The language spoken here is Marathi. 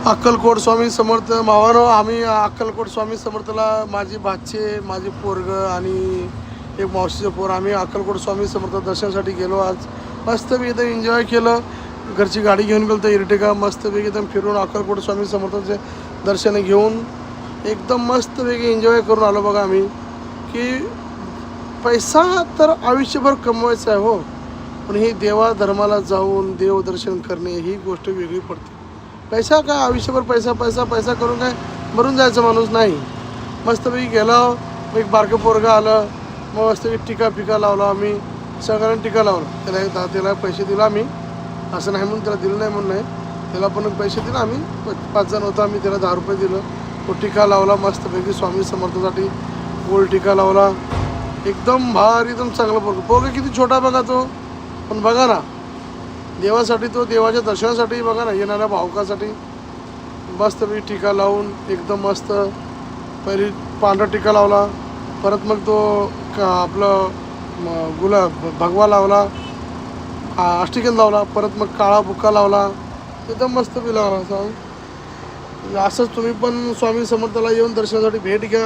अक्कलकोट स्वामी समर्थ भावानो, आम्ही अक्कलकोट स्वामी समर्थला माझी भाचे, माझे पोरग आणि एक मावशीचं पोर, आम्ही अक्कलकोट स्वामी समर्थ दर्शनासाठी गेलो. आज मस्तपैकी एकदम एन्जॉय केलं. घरची गाडी घेऊन गेलो तर इर्टिगा, मस्तपैकी एकदम फिरून अक्कलकोट स्वामी समर्थाचे दर्शन घेऊन एकदम मस्तपैकी एन्जॉय करून आलो. बघा आम्ही की पैसा तर आयुष्यभर कमवायचा आहे हो, पण ही देवा धर्माला जाऊन देवदर्शन करणे ही गोष्ट वेगळी पडते. पैसा काय आयुष्यभर पैसा पैसा पैसा करून काय मरून जायचं माणूस नाही. मस्तपैकी गेलो, एक बारकं पोरगं आलं, मग मस्तपैकी टीका लावला. आम्ही सगळ्यांनी टीका लावला. त्याला पैसे दिला आम्ही, असं नाही म्हणून त्याला दिलं नाही म्हणून नाही, त्याला पण पैसे दिले आम्ही. 5 जण होतो आम्ही, त्याला 10 रुपये दिलं. तो टीका लावला मस्तपैकी स्वामी समर्थासाठी, गोल टीका लावला. एकदम भारी, एकदम चांगलं पोरगं किती छोटा बघा तो, पण बघा ना देवासाठी, तो देवाच्या दर्शनासाठी बघा ना, येणाऱ्या भावकासाठी मस्तपैकी टीका लावून एकदम मस्त. पहिली पांढरा टीका लावला, परत मग तो आपलं भगवा लावला, अष्टगंध लावला, परत मग काळा बुक्का लावला. एकदम मस्त बी लावला. असंच तुम्ही पण स्वामी समर्थाला येऊन दर्शनासाठी भेट घ्या.